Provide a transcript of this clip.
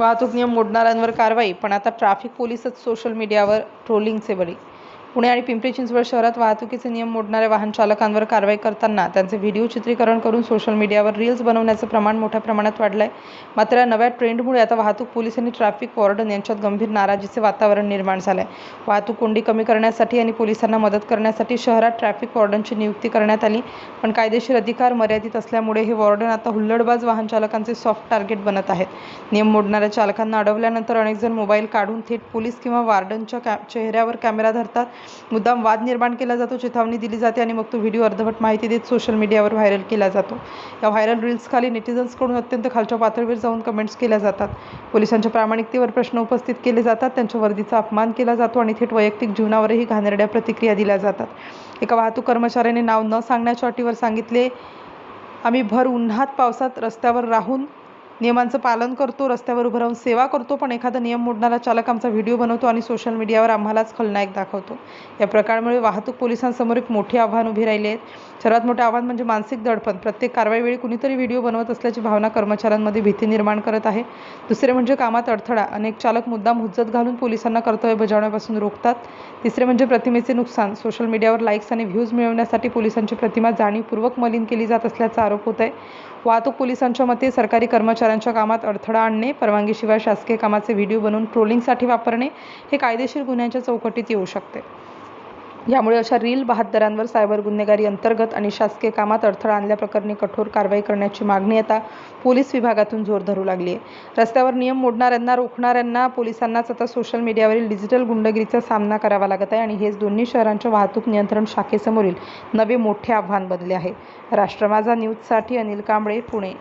वाहतूक नियम मोडणाऱ्यांवर कारवाई, पण आता ट्रॅफिक पोलीसच सोशल मीडियावर ट्रोलिंगचे बळी. पुणे आणि पिंपरी चिंचवड शहरात वाहतुकीचे नियम मोडणाऱ्या वाहन चालकांवर कारवाई करताना त्यांचे व्हिडिओ चित्रीकरण करून सोशल मीडियावर रील्स बनवण्याचं प्रमाण मोठ्या प्रमाणात वाढलं आहे. मात्र या नव्या ट्रेंडमुळे आता वाहतूक पोलीस आणि ट्रॅफिक वॉर्डन यांच्यात गंभीर नाराजीचे वातावरण निर्माण झालं आहे. वाहतूक कोंडी कमी करण्यासाठी आणि पोलिसांना मदत करण्यासाठी शहरात ट्रॅफिक वॉर्डनची नियुक्ती करण्यात आली, पण कायदेशीर अधिकार मर्यादित असल्यामुळे हे वॉर्डन आता हुल्लडबाज वाहन चालकांचे सॉफ्ट टार्गेट बनत आहेत. नियम मोडणाऱ्या चालकांना अडवल्यानंतर अनेकजण मोबाईल काढून थेट पोलीस किंवा वॉर्डनच्या चेहऱ्यावर कॅमेरा धरतात. मुद्दाम वाद निर्माण केला जातो, चिथावणी दिली जाते आणि मग तो व्हिडिओ अर्धवट माहिती देत सोशल मीडियावर व्हायरल केला जातो. या व्हायरल रील्सखाली नेटिझन्सकडून अत्यंत खालच्या पातळीवर जाऊन कमेंट्स केल्या जातात. पोलिसांच्या प्रामाणिकतेवर प्रश्न उपस्थित केले जातात, त्यांच्या वर्दीचा अपमान केला जातो आणि थेट वैयक्तिक जीवनावरही घाणेरड्या प्रतिक्रिया दिल्या जातात. एका वाहतूक कर्मचाऱ्याने नाव न सांगण्याच्या अटीवर सांगितले, आम्ही भर उन्हात पावसात रस्त्यावर राहून नियमांचं पालन करतो, रस्त्यावर उभं राहून सेवा करतो, पण एखादा नियम मोडणारा चालक आमचा व्हिडिओ बनवतो आणि सोशल मीडियावर आम्हालाच खलनायक दाखवतो. या प्रकारामुळे वाहतूक पोलिसांसमोर एक मोठे आव्हान उभे राहिले आहेत. सर्वात मोठे आव्हान म्हणजे मानसिक दडपण. प्रत्येक कारवाईवेळी कुणीतरी व्हिडिओ बनवत असल्याची भावना कर्मचाऱ्यांमध्ये भीती निर्माण करत आहे. दुसरे म्हणजे कामात अडथळा. अनेक चालक मुद्दाम हुज्जत घालून पोलिसांना कर्तव्य बजावण्यापासून रोखतात. तिसरे म्हणजे प्रतिमेचे नुकसान. सोशल मीडियावर लाईक्स आणि व्ह्यूज मिळवण्यासाठी पोलिसांची प्रतिमा जाणीवपूर्वक मलिन केली जात असल्याचा आरोप होत आहे. वाहतूक पोलिसांच्या मते सरकारी कर्मचाऱ्यांच्या कामात अडथळा आणणे, परवानगीशिवाय शासकीय कामाचे व्हिडिओ बनवून ट्रोलिंगसाठी वापरणे हे कायदेशीर गुन्ह्यांच्या चौकटीत येऊ शकते. यामुळे अशा रील बहाद्दरांवर सायबर गुन्हेगारी अंतर्गत आणि शासकीय कामात अडथळा आणल्याप्रकरणी कठोर कारवाई करण्याची मागणी आता पोलीस विभागातून जोर धरू लागली आहे. रस्त्यावर नियम मोडणाऱ्यांना रोखणाऱ्यांना पोलिसांनाच आता सोशल मीडियावरील डिजिटल गुंडगिरीचा सामना करावा लागत आहे आणि हेच दोन्ही शहरांच्या वाहतूक नियंत्रण शाखेसमोरील नवे मोठे आव्हान बनले आहे. राष्ट्र माझा न्यूजसाठी अनिल कांबळे, पुणे.